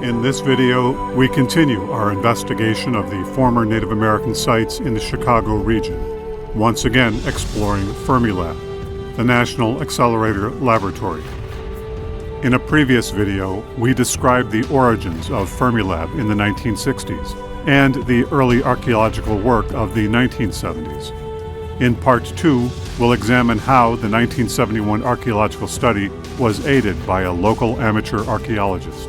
In this video, we continue our investigation of the former Native American sites in the Chicago region, once again exploring FermiLab, the National Accelerator Laboratory. In a previous video, we described the origins of FermiLab in the 1960s and the early archaeological work of the 1970s. In Part 2, we'll examine how the 1971 archaeological study was aided by a local amateur archaeologist,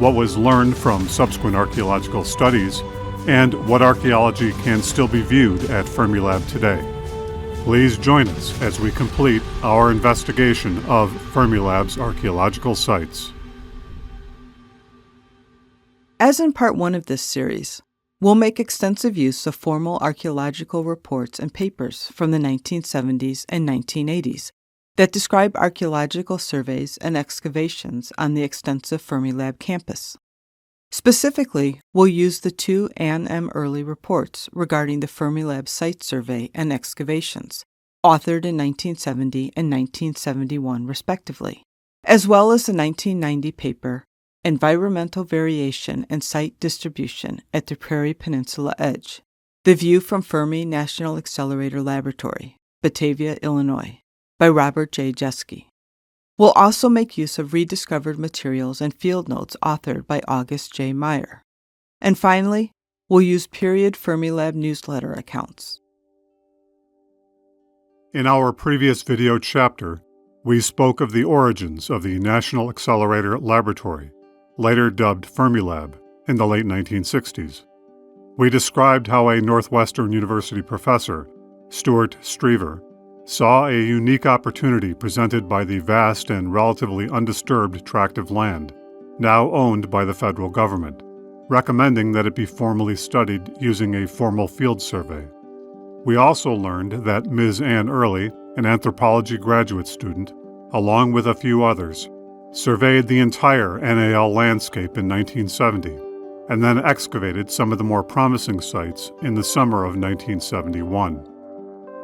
what was learned from subsequent archaeological studies, and what archaeology can still be viewed at FermiLab today. Please join us as we complete our investigation of FermiLab's archaeological sites. As in Part 1 of this series, we'll make extensive use of formal archaeological reports and papers from the 1970s and 1980s that describe archaeological surveys and excavations on the extensive FermiLab campus. Specifically, we'll use the two Ann M. Early reports regarding the FermiLab site survey and excavations, authored in 1970 and 1971 respectively, as well as the 1990 paper, Environmental Variation and Site Distribution at the Prairie Peninsula Edge, The View from Fermi National Accelerator Laboratory, Batavia, Illinois, by Robert J. Jeske. We'll also make use of rediscovered materials and field notes authored by August J. Mier. And finally, we'll use period FermiLab newsletter accounts. In our previous video chapter, we spoke of the origins of the National Accelerator Laboratory, later dubbed FermiLab, in the late 1960s. We described how a Northwestern University professor, Stuart Striever, saw a unique opportunity presented by the vast and relatively undisturbed tract of land, now owned by the federal government, recommending that it be formally studied using a formal field survey. We also learned that Ms. Ann Early, an anthropology graduate student, along with a few others, surveyed the entire NAL landscape in 1970, and then excavated some of the more promising sites in the summer of 1971.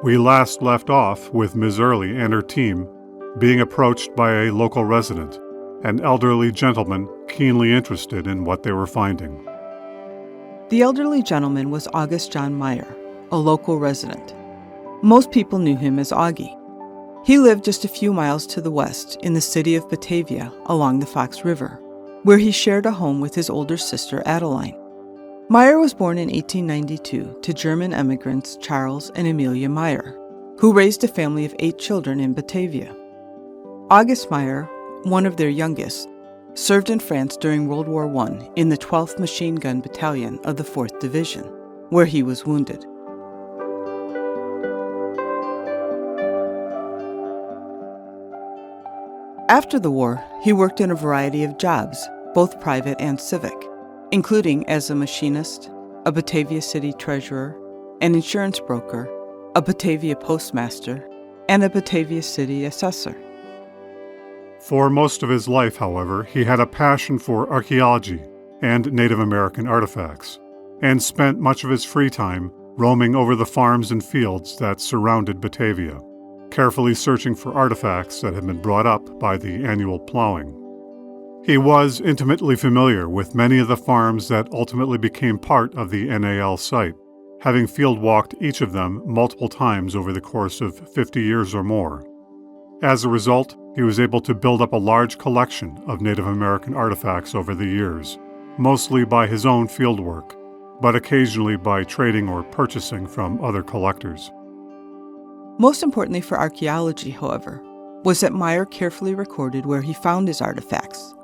We last left off with Ms. Early and her team being approached by a local resident, an elderly gentleman keenly interested in what they were finding. The elderly gentleman was August John Mier, a local resident. Most people knew him as Augie. He lived just a few miles to the west in the city of Batavia along the Fox River, where he shared a home with his older sister Adeline. Mier was born in 1892 to German immigrants Charles and Amelia Mier, who raised a family of 8 children in Batavia. August Mier, one of their youngest, served in France during World War I in the 12th Machine Gun Battalion of the 4th Division, where he was wounded. After the war, he worked in a variety of jobs, both private and civic, including as a machinist, a Batavia City treasurer, an insurance broker, a Batavia postmaster, and a Batavia City assessor. For most of his life, however, he had a passion for archaeology and Native American artifacts, and spent much of his free time roaming over the farms and fields that surrounded Batavia, carefully searching for artifacts that had been brought up by the annual plowing. He was intimately familiar with many of the farms that ultimately became part of the NAL site, having field-walked each of them multiple times over the course of 50 years or more. As a result, he was able to build up a large collection of Native American artifacts over the years, mostly by his own fieldwork, but occasionally by trading or purchasing from other collectors. Most importantly for archaeology, however, was that Mier carefully recorded where he found his artifacts,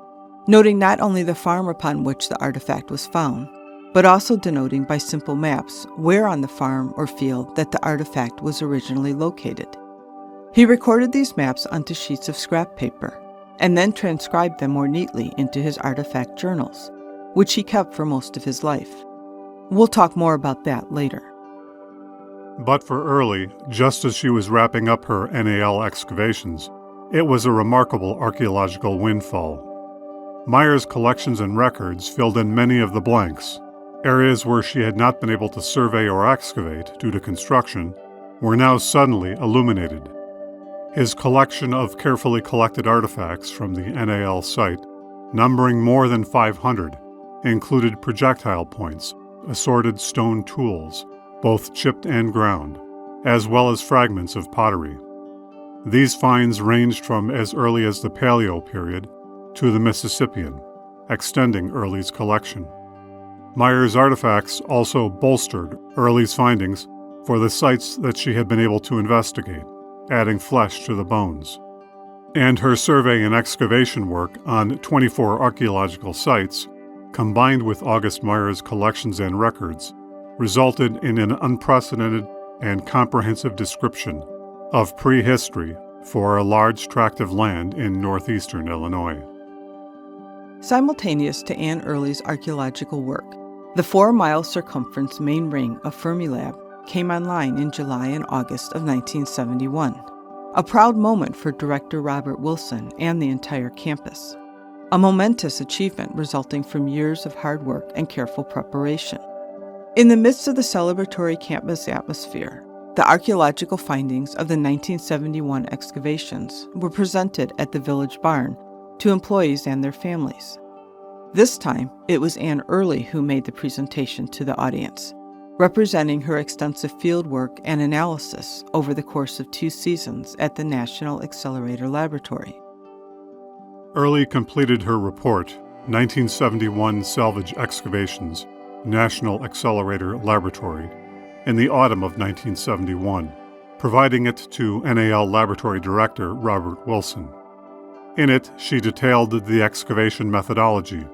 noting not only the farm upon which the artifact was found, but also denoting by simple maps where on the farm or field that the artifact was originally located. He recorded these maps onto sheets of scrap paper, and then transcribed them more neatly into his artifact journals, which he kept for most of his life. We'll talk more about that later. But for Early, just as she was wrapping up her NAL excavations, it was a remarkable archaeological windfall. Mier's collections and records filled in many of the blanks. Areas where she had not been able to survey or excavate due to construction were now suddenly illuminated. His collection of carefully collected artifacts from the NAL site, numbering more than 500, included projectile points, assorted stone tools, both chipped and ground, as well as fragments of pottery. These finds ranged from as early as the Paleo period to the Mississippian, extending Early's collection. Mier's artifacts also bolstered Early's findings for the sites that she had been able to investigate, adding flesh to the bones. And her survey and excavation work on 24 archaeological sites, combined with Augie Mier's collections and records, resulted in an unprecedented and comprehensive description of prehistory for a large tract of land in northeastern Illinois. Simultaneous to Anne Early's archaeological work, the 4-mile circumference main ring of FermiLab came online in July and August of 1971, a proud moment for Director Robert Wilson and the entire campus, a momentous achievement resulting from years of hard work and careful preparation. In the midst of the celebratory campus atmosphere, the archaeological findings of the 1971 excavations were presented at the village barn to employees and their families. This time, it was Anne Early who made the presentation to the audience, representing her extensive field work and analysis over the course of 2 seasons at the National Accelerator Laboratory. Early completed her report, 1971 Salvage Excavations, National Accelerator Laboratory, in the autumn of 1971, providing it to NAL Laboratory Director Robert Wilson. In it, she detailed the excavation methodology,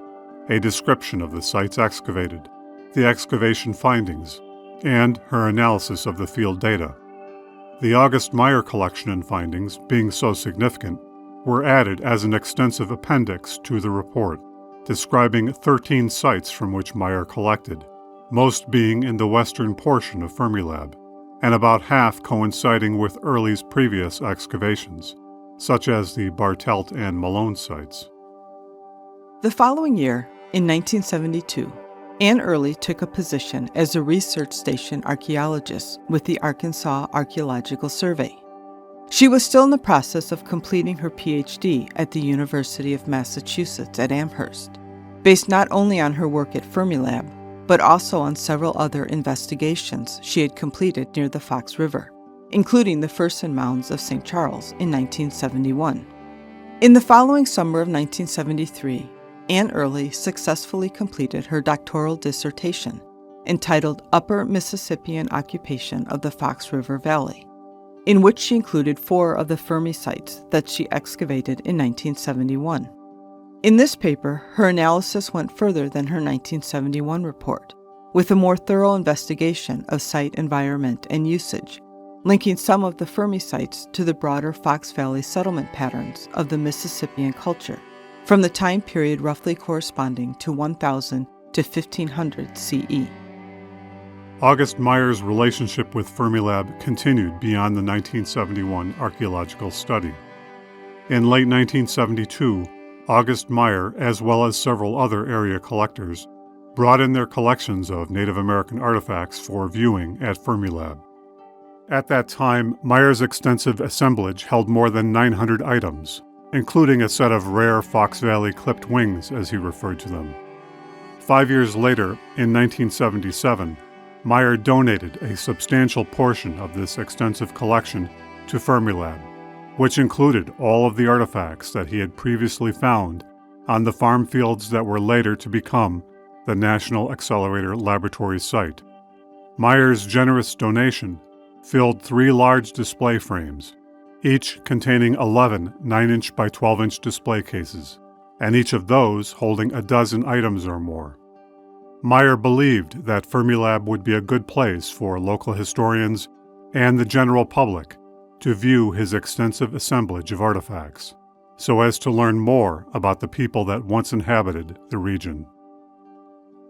a description of the sites excavated, the excavation findings, and her analysis of the field data. The Augie Mier collection and findings, being so significant, were added as an extensive appendix to the report, describing 13 sites from which Mier collected, most being in the western portion of FermiLab, and about half coinciding with Early's previous excavations, such as the Bartelt and Malone sites. The following year, in 1972, Anne Early took a position as a research station archaeologist with the Arkansas Archaeological Survey. She was still in the process of completing her PhD at the University of Massachusetts at Amherst, based not only on her work at FermiLab, but also on several other investigations she had completed near the Fox River, including the Fersen Mounds of St. Charles in 1971. In the following summer of 1973, Anne Early successfully completed her doctoral dissertation, entitled Upper Mississippian Occupation of the Fox River Valley, in which she included 4 of the Fermi sites that she excavated in 1971. In this paper, her analysis went further than her 1971 report, with a more thorough investigation of site environment and usage, linking some of the Fermi sites to the broader Fox Valley settlement patterns of the Mississippian culture, from the time period roughly corresponding to 1000 to 1500 CE. Augie Mier's relationship with FermiLab continued beyond the 1971 archaeological study. In late 1972, Augie Mier, as well as several other area collectors, brought in their collections of Native American artifacts for viewing at FermiLab. At that time, Mier's extensive assemblage held more than 900 items, including a set of rare Fox Valley clipped wings, as he referred to them. 5 years later, in 1977, Mier donated a substantial portion of this extensive collection to FermiLab, which included all of the artifacts that he had previously found on the farm fields that were later to become the National Accelerator Laboratory site. Mier's generous donation filled 3 large display frames, each containing 11 9-inch by 12-inch display cases, and each of those holding a dozen items or more. Mier believed that FermiLab would be a good place for local historians and the general public to view his extensive assemblage of artifacts, so as to learn more about the people that once inhabited the region.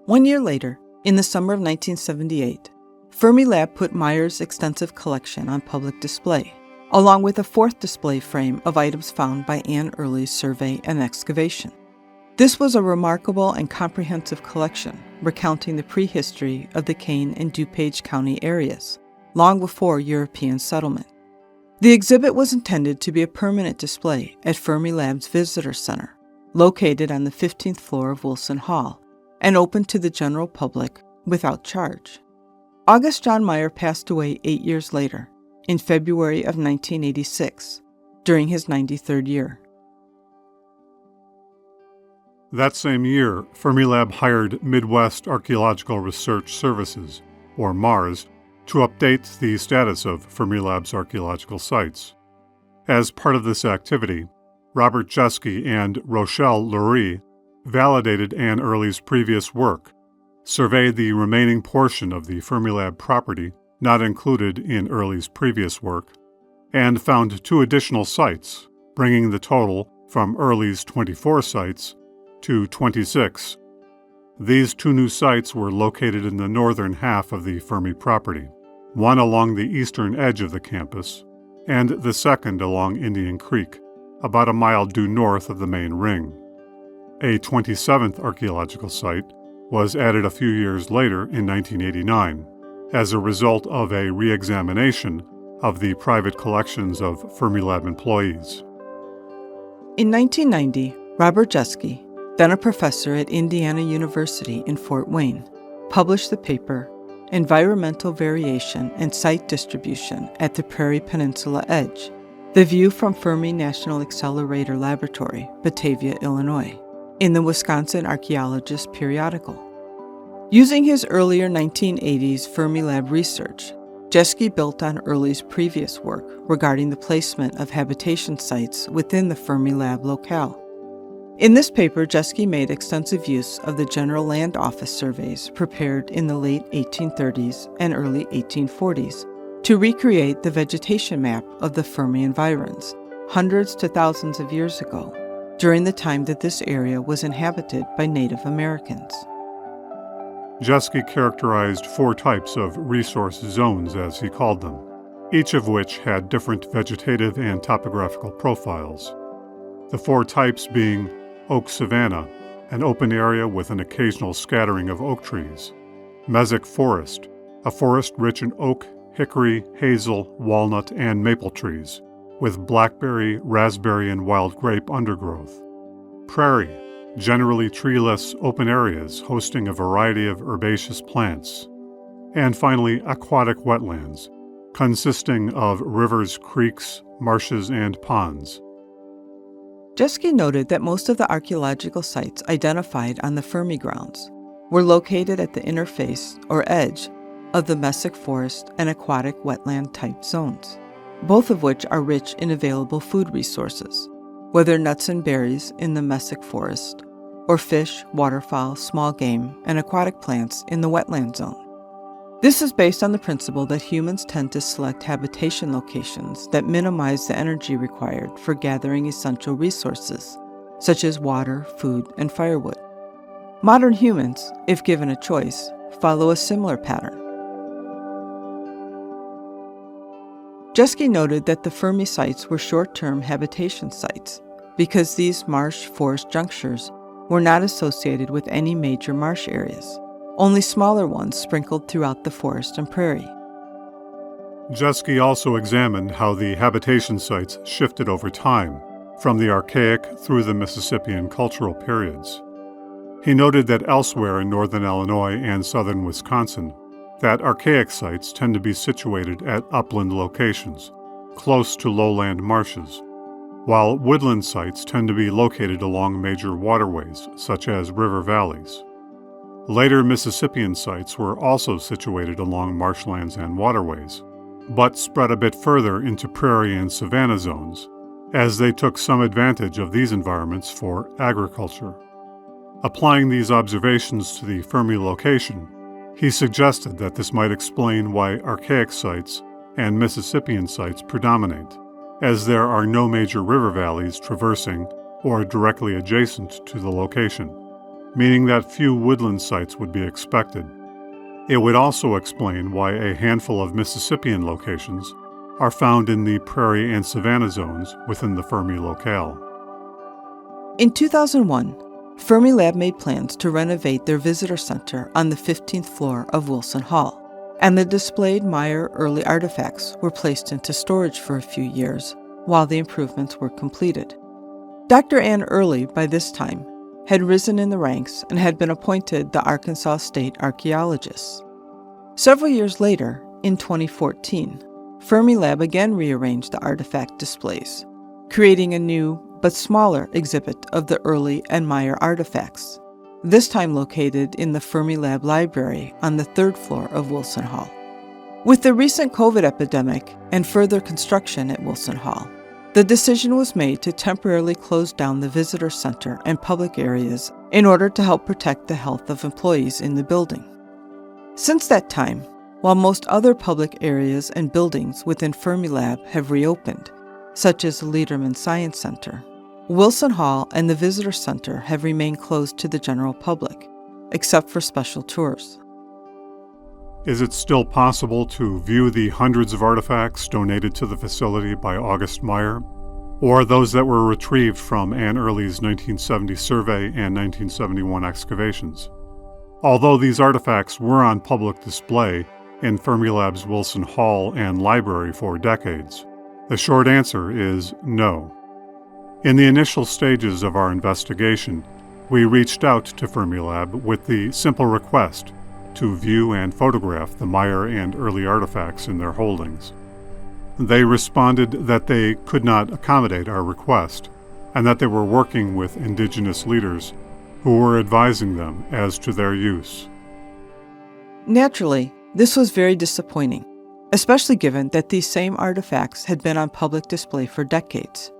1 year later, in the summer of 1978, FermiLab put Mier's extensive collection on public display, along with a 4th display frame of items found by Anne Early's survey and excavation. This was a remarkable and comprehensive collection, recounting the prehistory of the Kane and DuPage County areas, long before European settlement. The exhibit was intended to be a permanent display at FermiLab's Visitor Center, located on the 15th floor of Wilson Hall, and open to the general public without charge. August John Mier passed away 8 years later, in February of 1986, during his 93rd year. That same year, FermiLab hired Midwest Archaeological Research Services, or MARS, to update the status of FermiLab's archaeological sites. As part of this activity, Robert Jeske and Rochelle validated Anne Early's previous work, surveyed the remaining portion of the FermiLab property not included in Early's previous work, and found 2 additional sites, bringing the total from Early's 24 sites to 26. These 2 new sites were located in the northern half of the Fermi property, one along the eastern edge of the campus, and the second along Indian Creek, about a mile due north of the main ring. A 27th archaeological site was added a few years later in 1989 as a result of a re-examination of the private collections of FermiLab employees. In 1990, Robert Jeske, then a professor at Indiana University in Fort Wayne, published the paper Environmental Variation and Site Distribution at the Prairie Peninsula Edge, the view from Fermi National Accelerator Laboratory, Batavia, Illinois, in the Wisconsin Archeologist periodical. Using his earlier 1980s FermiLab research, Jeske built on Early's previous work regarding the placement of habitation sites within the FermiLab locale. In this paper, Jeske made extensive use of the General Land Office surveys prepared in the late 1830s and early 1840s to recreate the vegetation map of the Fermi environs, hundreds to thousands of years ago, during the time that this area was inhabited by Native Americans. Jeske characterized 4 types of resource zones, as he called them, each of which had different vegetative and topographical profiles. The 4 types being oak savanna, an open area with an occasional scattering of oak trees; mesic forest, a forest rich in oak, hickory, hazel, walnut, and maple trees, with blackberry, raspberry, and wild grape undergrowth; prairie, generally treeless open areas hosting a variety of herbaceous plants; and finally aquatic wetlands, consisting of rivers, creeks, marshes, and ponds. Jeske noted that most of the archaeological sites identified on the Fermi grounds were located at the interface or edge of the mesic forest and aquatic wetland type zones, both of which are rich in available food resources, whether nuts and berries in the mesic forest or fish, waterfowl, small game, and aquatic plants in the wetland zone. This is based on the principle that humans tend to select habitation locations that minimize the energy required for gathering essential resources, such as water, food, and firewood. Modern humans, if given a choice, follow a similar pattern. Jeske noted that the Fermi sites were short-term habitation sites because these marsh-forest junctures were not associated with any major marsh areas, only smaller ones sprinkled throughout the forest and prairie. Jeske also examined how the habitation sites shifted over time, from the Archaic through the Mississippian cultural periods. He noted that elsewhere in northern Illinois and southern Wisconsin, that Archaic sites tend to be situated at upland locations, close to lowland marshes, while woodland sites tend to be located along major waterways, such as river valleys. Later Mississippian sites were also situated along marshlands and waterways, but spread a bit further into prairie and savanna zones, as they took some advantage of these environments for agriculture. Applying these observations to the Fermi location, he suggested that this might explain why Archaic sites and Mississippian sites predominate, as there are no major river valleys traversing or directly adjacent to the location, meaning that few woodland sites would be expected. It would also explain why a handful of Mississippian locations are found in the prairie and savanna zones within the Fermi locale. In 2001, FermiLab made plans to renovate their visitor center on the 15th floor of Wilson Hall, and the displayed Mier early artifacts were placed into storage for a few years while the improvements were completed. Dr. Anne Early, by this time, had risen in the ranks and had been appointed the Arkansas State Archaeologist. Several years later, in 2014, FermiLab again rearranged the artifact displays, creating a new but smaller exhibit of the early and Mier artifacts, this time located in the FermiLab library on the third floor of Wilson Hall. With the recent COVID epidemic and further construction at Wilson Hall, the decision was made to temporarily close down the visitor center and public areas in order to help protect the health of employees in the building. Since that time, while most other public areas and buildings within FermiLab have reopened, such as the Lederman Science Center, Wilson Hall and the Visitor Center have remained closed to the general public, except for special tours. Is it still possible to view the hundreds of artifacts donated to the facility by Auguste Mier, or those that were retrieved from Anne Early's 1970 survey and 1971 excavations? Although these artifacts were on public display in FermiLab's Wilson Hall and library for decades, the short answer is no. In the initial stages of our investigation, we reached out to FermiLab with the simple request to view and photograph the Mier and Early artifacts in their holdings. They responded that they could not accommodate our request, and that they were working with indigenous leaders who were advising them as to their use. Naturally, this was very disappointing, especially given that these same artifacts had been on public display for decades.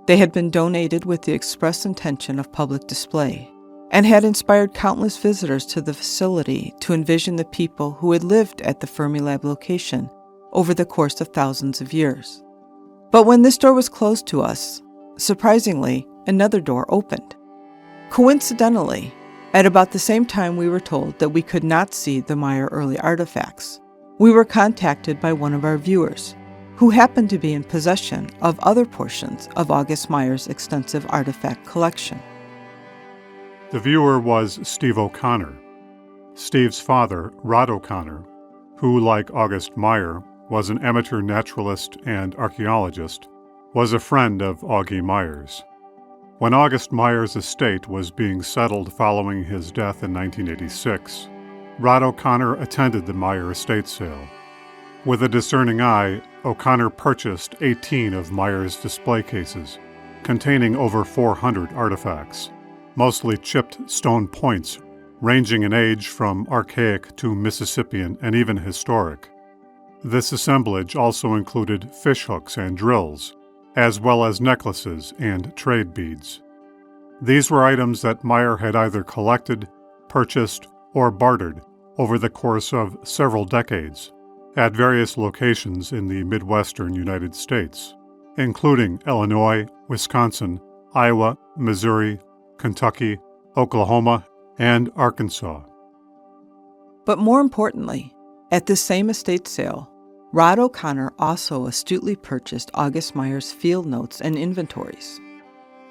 They had been donated with the express intention of public display, and had inspired countless visitors to the facility to envision the people who had lived at the FermiLab location over the course of thousands of years. But when this door was closed to us, surprisingly, another door opened. Coincidentally, at about the same time we were told that we could not see the Mier Early artifacts, we were contacted by one of our viewers, who happened to be in possession of other portions of Auguste Mier's extensive artifact collection. The viewer was Steve O'Connor. Steve's father, Rod O'Connor, who, like Auguste Mier, was an amateur naturalist and archaeologist, was a friend of Augie Mier's. When Auguste Mier's estate was being settled following his death in 1986, Rod O'Connor attended the Mier estate sale. With a discerning eye, O'Connor purchased 18 of Mier's display cases, containing over 400 artifacts, mostly chipped stone points, ranging in age from archaic to Mississippian and even historic. This assemblage also included fishhooks and drills, as well as necklaces and trade beads. These were items that Mier had either collected, purchased, or bartered over the course of several decades at various locations in the Midwestern United States, including Illinois, Wisconsin, Iowa, Missouri, Kentucky, Oklahoma, and Arkansas. But more importantly, at this same estate sale, Rod O'Connor also astutely purchased Auguste Mier's field notes and inventories.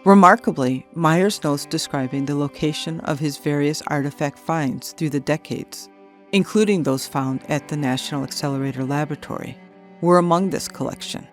Remarkably, Mier's notes describing the location of his various artifact finds through the decades, including those found at the National Accelerator Laboratory, were among this collection.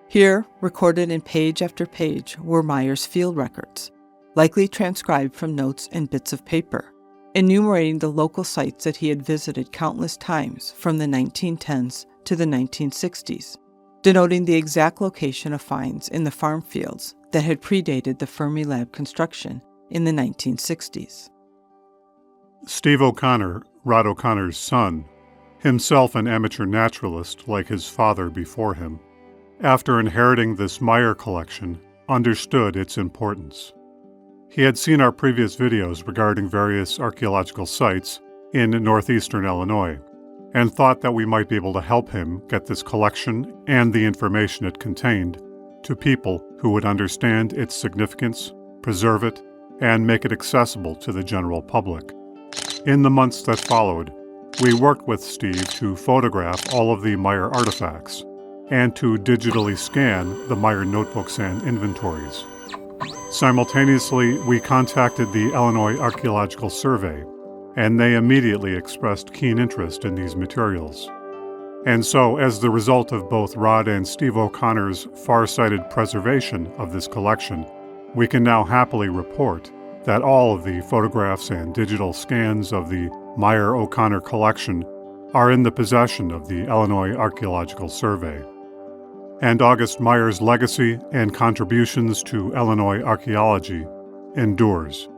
Here, recorded in page after page, were Mier's field records, likely transcribed from notes and bits of paper, enumerating the local sites that he had visited countless times from the 1910s to the 1960s, denoting the exact location of finds in the farm fields that had predated the FermiLab construction in the 1960s. Steve O'Connor, Rod O'Connor's son, himself an amateur naturalist like his father before him, after inheriting this Mier collection, understood its importance. He had seen our previous videos regarding various archaeological sites in northeastern Illinois, and thought that we might be able to help him get this collection and the information it contained to people who would understand its significance, preserve it, and make it accessible to the general public. In the months that followed, we worked with Steve to photograph all of the Mier artifacts and to digitally scan the Mier notebooks and inventories. Simultaneously, we contacted the Illinois Archaeological Survey, and they immediately expressed keen interest in these materials. And so, as the result of both Rod and Steve O'Connor's far-sighted preservation of this collection, we can now happily report that all of the photographs and digital scans of the Mier-O'Connor Collection are in the possession of the Illinois Archaeological Survey. And August Meyer's legacy and contributions to Illinois archaeology endures.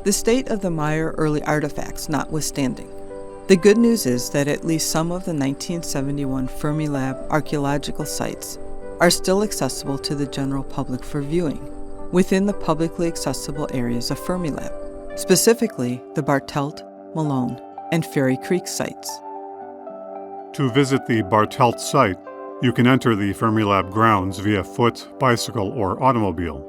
The state of the Mier early artifacts notwithstanding, the good news is that at least some of the 1971 FermiLab archaeological sites are still accessible to the general public for viewing within the publicly accessible areas of FermiLab, specifically the Bartelt, Malone, and Ferry Creek sites. To visit the Bartelt site, you can enter the FermiLab grounds via foot, bicycle, or automobile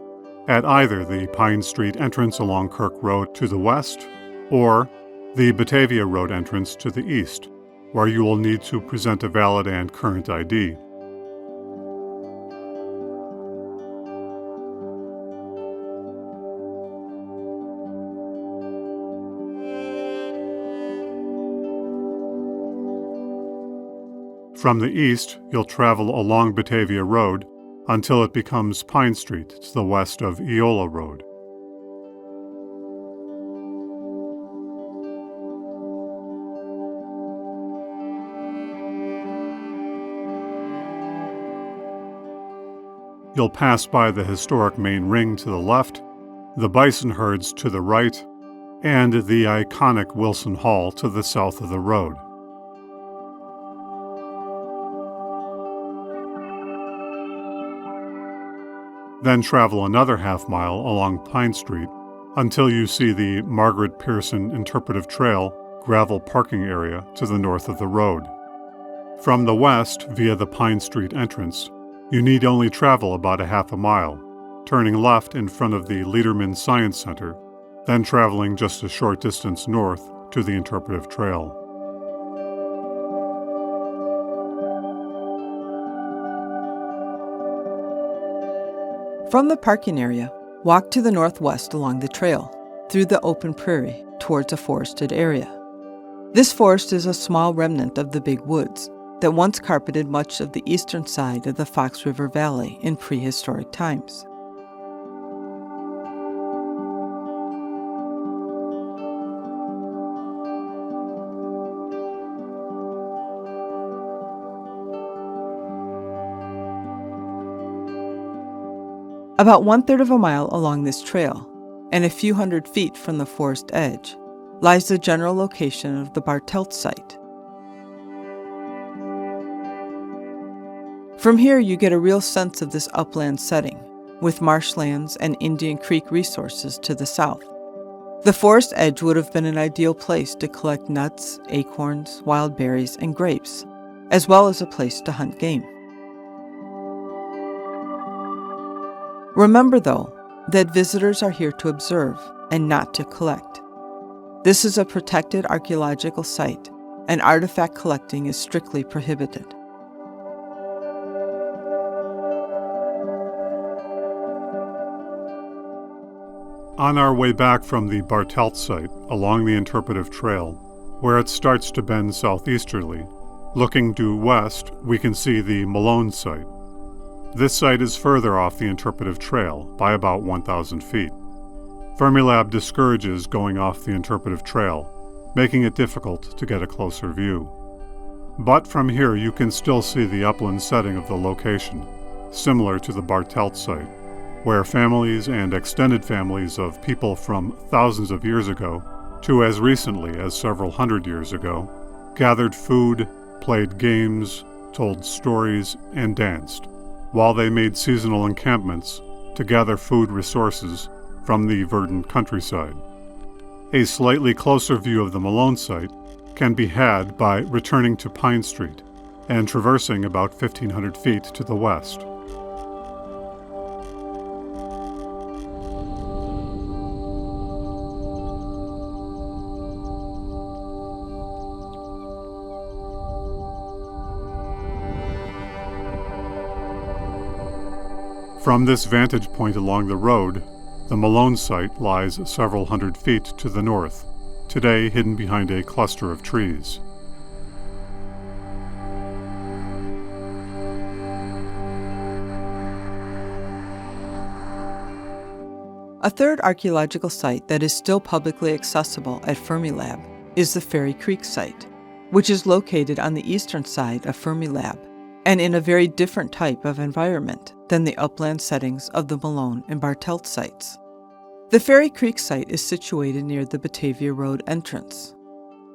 at either the Pine Street entrance along Kirk Road to the west or the Batavia Road entrance to the east, where you will need to present a valid and current ID. From the east, you'll travel along Batavia Road until it becomes Pine Street to the west of Eola Road. You'll pass by the historic main ring to the left, the bison herds to the right, and the iconic Wilson Hall to the south of the road. Then travel another half-mile along Pine Street until you see the Margaret Pearson Interpretive Trail gravel parking area to the north of the road. From the west, via the Pine Street entrance, you need only travel about a half a mile, turning left in front of the Liederman Science Center, then traveling just a short distance north to the Interpretive Trail. From the parking area, walk to the northwest along the trail, through the open prairie, towards a forested area. This forest is a small remnant of the big woods that once carpeted much of the eastern side of the Fox River Valley in prehistoric times. About 1/3 of a mile along this trail, and a few hundred feet from the forest edge, lies the general location of the Bartelt site. From here you get a real sense of this upland setting, with marshlands and Indian Creek resources to the south. The forest edge would have been an ideal place to collect nuts, acorns, wild berries, and grapes, as well as a place to hunt game. Remember, though, that visitors are here to observe and not to collect. This is a protected archaeological site, and artifact collecting is strictly prohibited. On our way back from the Bartelt site, along the Interpretive Trail, where it starts to bend southeasterly, looking due west, we can see the Malone site. This site is further off the Interpretive Trail by about 1,000 feet. FermiLab discourages going off the Interpretive Trail, making it difficult to get a closer view. But from here you can still see the upland setting of the location, similar to the Bartelt site, where families and extended families of people from thousands of years ago to as recently as several hundred years ago gathered food, played games, told stories, and danced, while they made seasonal encampments to gather food resources from the verdant countryside. A slightly closer view of the Malone site can be had by returning to Pine Street and traversing about 1,500 feet to the west. From this vantage point along the road, the Malone site lies several hundred feet to the north, today hidden behind a cluster of trees. A third archaeological site that is still publicly accessible at FermiLab is the Fairy Creek site, which is located on the eastern side of FermiLab and in a very different type of environment than the upland settings of the Malone and Bartelt sites. The Fairy Creek site is situated near the Batavia Road entrance.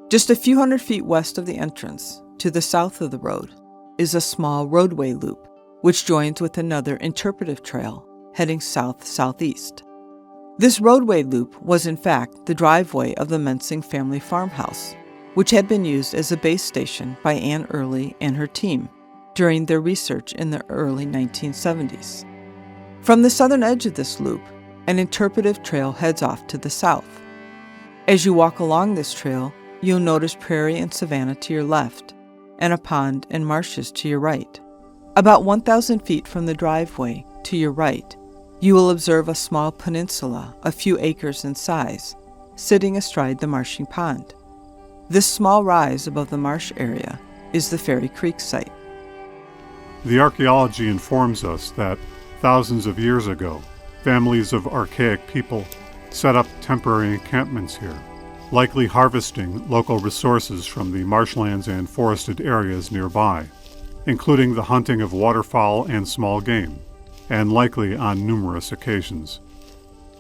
Just a few hundred feet west of the entrance, to the south of the road, is a small roadway loop, which joins with another interpretive trail heading south-southeast. This roadway loop was in fact the driveway of the Mensing family farmhouse, which had been used as a base station by Anne Early and her team during their research in the early 1970s. From the southern edge of this loop, an interpretive trail heads off to the south. As you walk along this trail, you'll notice prairie and savanna to your left, and a pond and marshes to your right. About 1,000 feet from the driveway to your right, you will observe a small peninsula a few acres in size, sitting astride the marshy pond. This small rise above the marsh area is the Fairy Creek site. The archaeology informs us that thousands of years ago, families of archaic people set up temporary encampments here, likely harvesting local resources from the marshlands and forested areas nearby, including the hunting of waterfowl and small game, and likely on numerous occasions.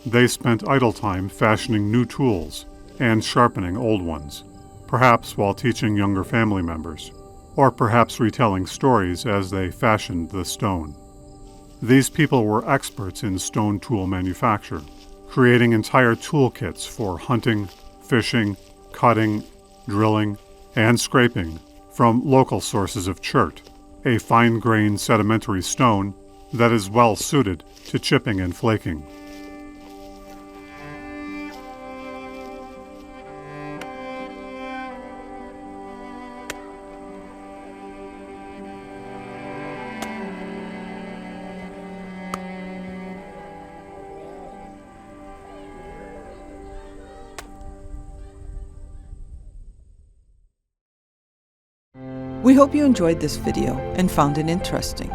They spent idle time fashioning new tools and sharpening old ones, perhaps while teaching younger family members, or perhaps retelling stories as they fashioned the stone. These people were experts in stone tool manufacture, creating entire toolkits for hunting, fishing, cutting, drilling, and scraping from local sources of chert, a fine-grained sedimentary stone that is well suited to chipping and flaking. We hope you enjoyed this video and found it interesting,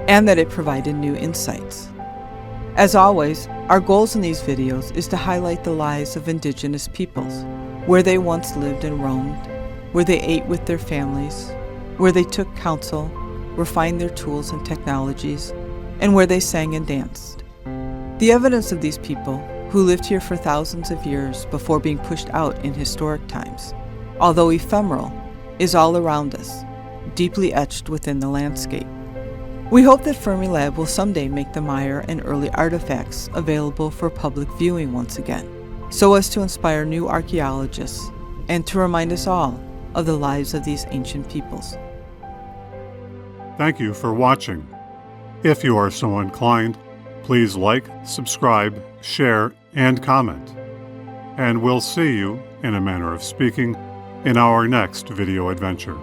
and that it provided new insights. As always, our goals in these videos is to highlight the lives of indigenous peoples, where they once lived and roamed, where they ate with their families, where they took counsel, refined their tools and technologies, and where they sang and danced. The evidence of these people, who lived here for thousands of years before being pushed out in historic times, although ephemeral, is all around us, deeply etched within the landscape. We hope that FermiLab will someday make the Mier and early artifacts available for public viewing once again, so as to inspire new archaeologists and to remind us all of the lives of these ancient peoples. Thank you for watching. If you are so inclined, please like, subscribe, share, and comment. And we'll see you, in a manner of speaking, in our next video adventure.